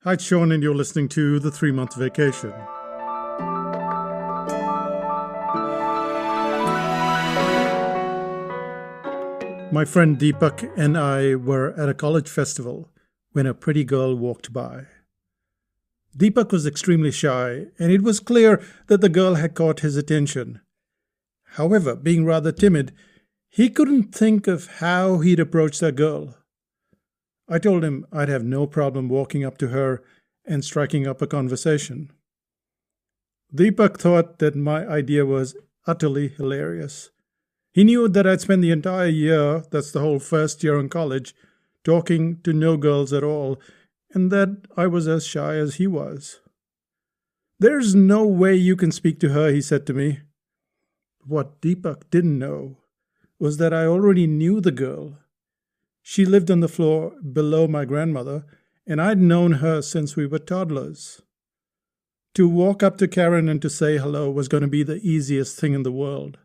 Hi, it's Sean, and you're listening to The 3-Month Vacation. My friend Deepak and I were at a college festival when a pretty girl walked by. Deepak was extremely shy, and it was clear that the girl had caught his attention. However, being rather timid, he couldn't think of how he'd approach that girl. I told him I'd have no problem walking up to her and striking up a conversation. Deepak thought that my idea was utterly hilarious. He knew that I'd spent the entire year, that's the whole first year in college, talking to no girls at all, and that I was as shy as he was. "There's no way you can speak to her," he said to me. What Deepak didn't know was that I already knew the girl. She lived on the floor below my grandmother, and I'd known her since we were toddlers. To walk up to Karen and to say hello was going to be the easiest thing in the world.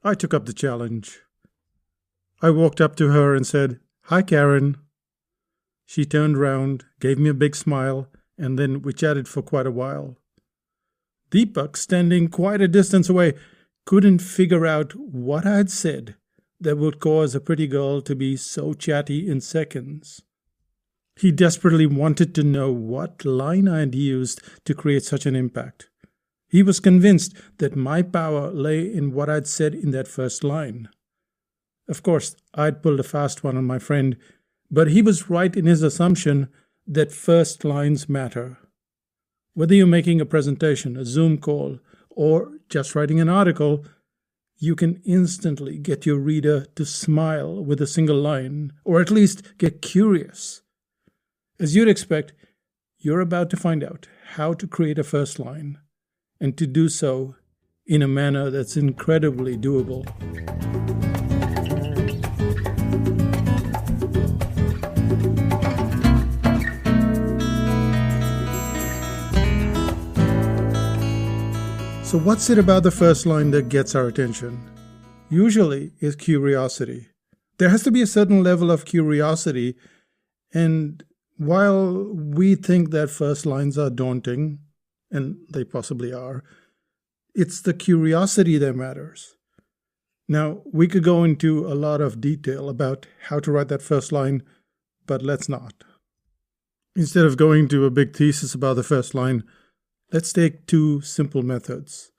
I took up the challenge. I walked up to her and said, "Hi, Karen." She turned round, gave me a big smile, and then we chatted for quite a while. Deepak, standing quite a distance away, couldn't figure out what I'd said that would cause a pretty girl to be so chatty in seconds. He desperately wanted to know what line I had used to create such an impact. He was convinced that my power lay in what I'd said in that first line. Of course, I'd pulled a fast one on my friend, but he was right in his assumption that first lines matter. Whether you're making a presentation, a Zoom call, or just writing an article, you can instantly get your reader to smile with a single line, or at least get curious. As you'd expect, you're about to find out how to create a first line, and to do so in a manner that's incredibly doable. So what's it about the first line that gets our attention? Usually it's curiosity. There has to be a certain level of curiosity, and while we think that first lines are daunting, and they possibly are, it's the curiosity that matters. Now, we could go into a lot of detail about how to write that first line, but let's not. Instead of going to a big thesis about the first line, let's take two simple methods.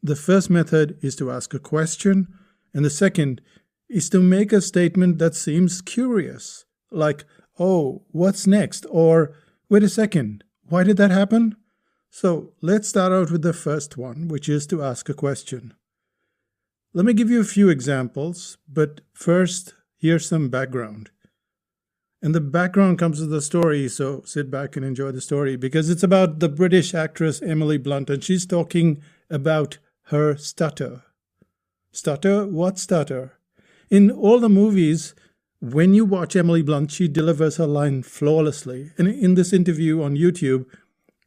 The first method is to ask a question, and the second is to make a statement that seems curious, like, "Oh, what's next?" or "Wait a second, why did that happen?" So let's start out with the first one, which is to ask a question. Let me give you a few examples, but first, here's some background. And the background comes with the story, so sit back and enjoy the story, because it's about the British actress Emily Blunt, and she's talking about her stutter. Stutter? What stutter? In all the movies, when you watch Emily Blunt, she delivers her line flawlessly. And in this interview on YouTube,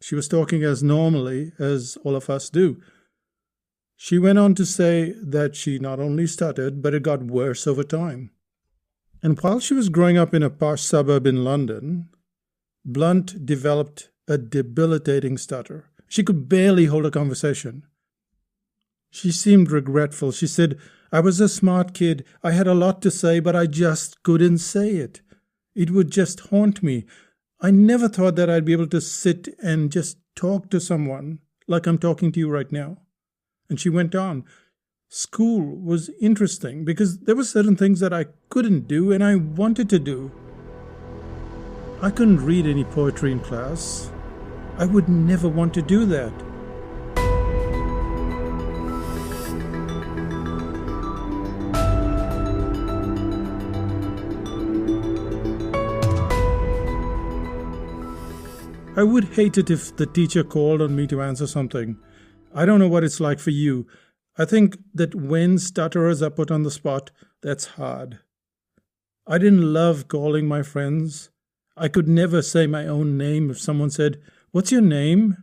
she was talking as normally as all of us do. She went on to say that she not only stuttered, but it got worse over time. And while she was growing up in a posh suburb in London, Blunt developed a debilitating stutter. She could barely hold a conversation. She seemed regretful. She said, "I was a smart kid. I had a lot to say, but I just couldn't say it. It would just haunt me. I never thought that I'd be able to sit and just talk to someone like I'm talking to you right now." And she went on. School was interesting because there were certain things that I couldn't do and I wanted to do. I couldn't read any poetry in class. I would never want to do that. I would hate it if the teacher called on me to answer something. I don't know what it's like for you. I think that when stutterers are put on the spot, that's hard. I didn't love calling my friends. I could never say my own name if someone said, "What's your name?"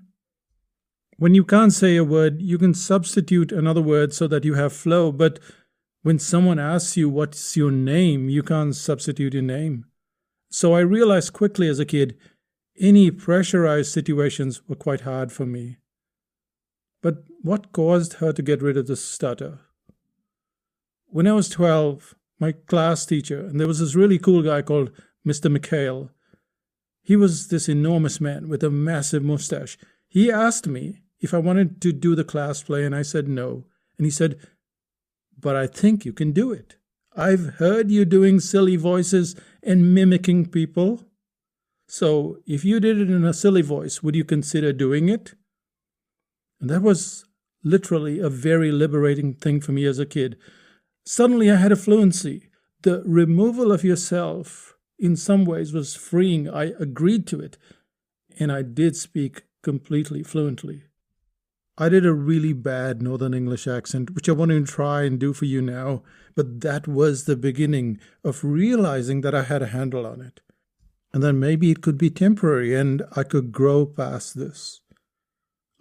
When you can't say a word, you can substitute another word so that you have flow, but when someone asks you what's your name, you can't substitute your name. So I realized quickly as a kid, Any pressurized situations were quite hard for me. But what caused her to get rid of the stutter? When I was 12, my class teacher, and there was this really cool guy called Mr. McHale. He was this enormous man with a massive mustache. He asked me if I wanted to do the class play, and I said no. And he said, "But I think you can do it. I've heard you doing silly voices and mimicking people. So if you did it in a silly voice, would you consider doing it?" And that was literally a very liberating thing for me as a kid. Suddenly I had a fluency. The removal of yourself in some ways was freeing. I agreed to it, and I did speak completely fluently. I did a really bad Northern English accent, which I want to try and do for you now, but that was the beginning of realizing that I had a handle on it. And then maybe it could be temporary and I could grow past this.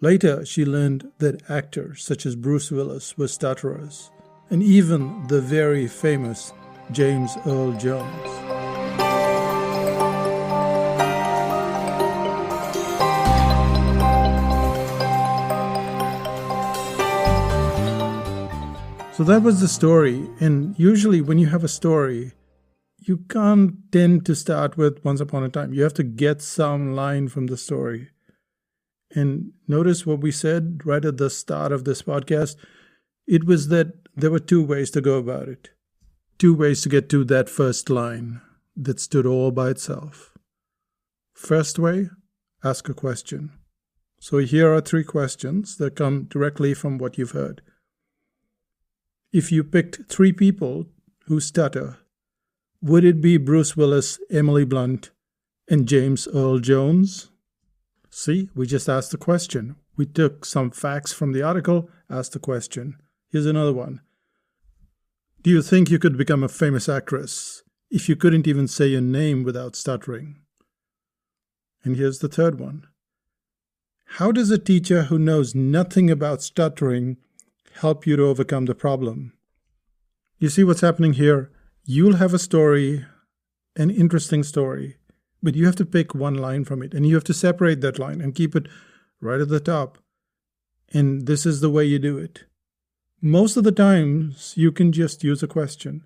Later, she learned that actors such as Bruce Willis were stutterers, and even the very famous James Earl Jones. So that was the story, and usually when you have a story, you can't tend to start with once upon a time. You have to get some line from the story. And notice what we said right at the start of this podcast. It was that there were two ways to go about it. Two ways to get to that first line that stood all by itself. First way, ask a question. So here are 3 questions that come directly from what you've heard. If you picked 3 people who stutter, would it be Bruce Willis, Emily Blunt, and James Earl Jones? See, we just asked the question. We took some facts from the article, asked the question. Here's another one. Do you think you could become a famous actress if you couldn't even say your name without stuttering? And here's the third one. How does a teacher who knows nothing about stuttering help you to overcome the problem? You see what's happening here? You'll have a story, an interesting story, but you have to pick one line from it, and you have to separate that line and keep it right at the top. And this is the way you do it. Most of the times, you can just use a question.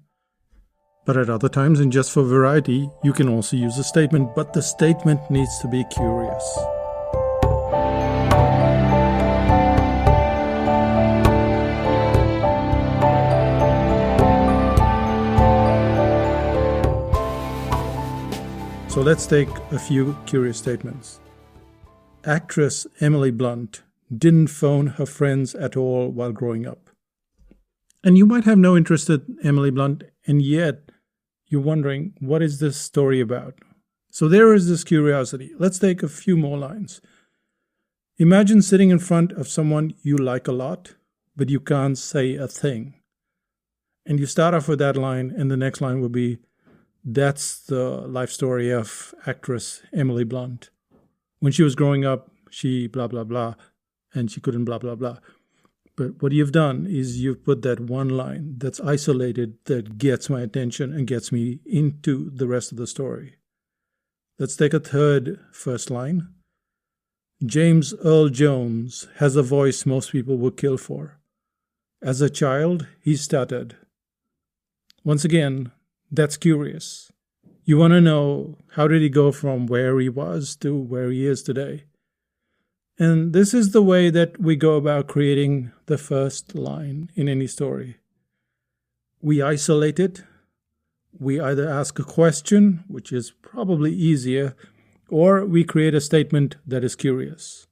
But at other times, and just for variety, you can also use a statement, but the statement needs to be curious. So let's take a few curious statements. Actress Emily Blunt didn't phone her friends at all while growing up. And you might have no interest in Emily Blunt, and yet you're wondering, what is this story about? So there is this curiosity. Let's take a few more lines. Imagine sitting in front of someone you like a lot, but you can't say a thing. And you start off with that line, and the next line will be, that's the life story of actress Emily Blunt. When she was growing up, she blah, blah, blah, and she couldn't blah, blah, blah. But what you've done is you've put that one line that's isolated that gets my attention and gets me into the rest of the story. Let's take a third first line. James Earl Jones has a voice most people would kill for. As a child, he stuttered. Once again, that's curious. You want to know, how did he go from where he was to where he is today? And this is the way that we go about creating the first line in any story. We isolate it. We either ask a question, which is probably easier, or we create a statement that is curious.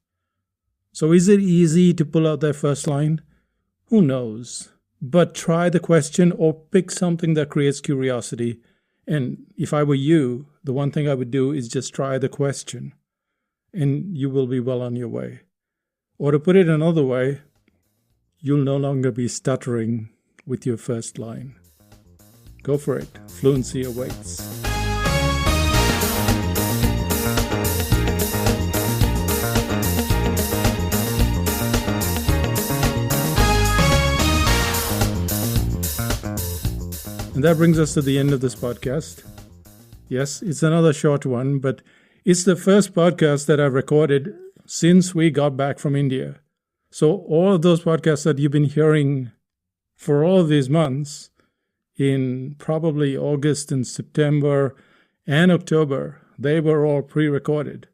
So is it easy to pull out that first line? Who knows? But try the question or pick something that creates curiosity. And if I were you, the one thing I would do is just try the question, and you will be well on your way. Or to put it another way, you'll no longer be stuttering with your first line. Go for it. Fluency awaits. And that brings us to the end of this podcast. Yes, it's another short one, but It's the first podcast that I've recorded since we got back from India. So all of those podcasts that you've been hearing for all of these months, in probably August and September and October, they were all pre-recorded.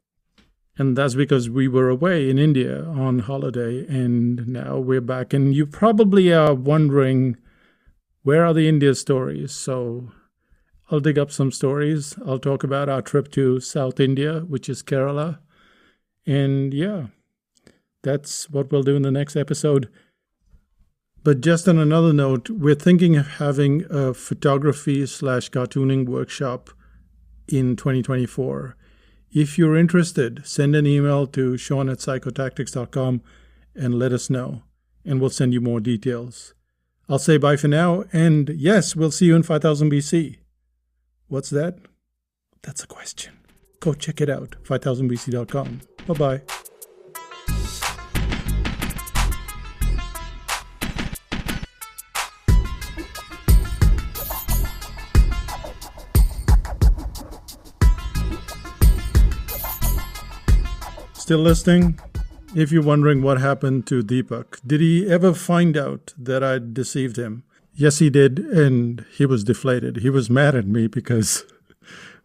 And that's because we were away in India on holiday, and now we're back. And you probably are wondering, where are the India stories? So I'll dig up some stories. I'll talk about our trip to South India, which is Kerala. And yeah, that's what we'll do in the next episode. But just on another note, we're thinking of having a photography/cartooning workshop in 2024. If you're interested, send an email to sean@psychotactics.com and let us know, and we'll send you more details. I'll say bye for now, and yes, we'll see you in 5000 BC. What's that? That's a question. Go check it out, 5000bc.com. Bye-bye. Still listening? If you're wondering what happened to Deepak, did he ever find out that I deceived him? Yes, he did, and he was deflated. He was mad at me because,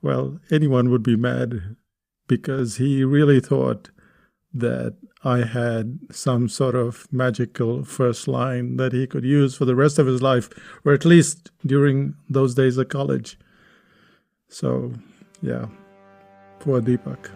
well, anyone would be mad because he really thought that I had some sort of magical first line that he could use for the rest of his life, or at least during those days of college. So, yeah, poor Deepak.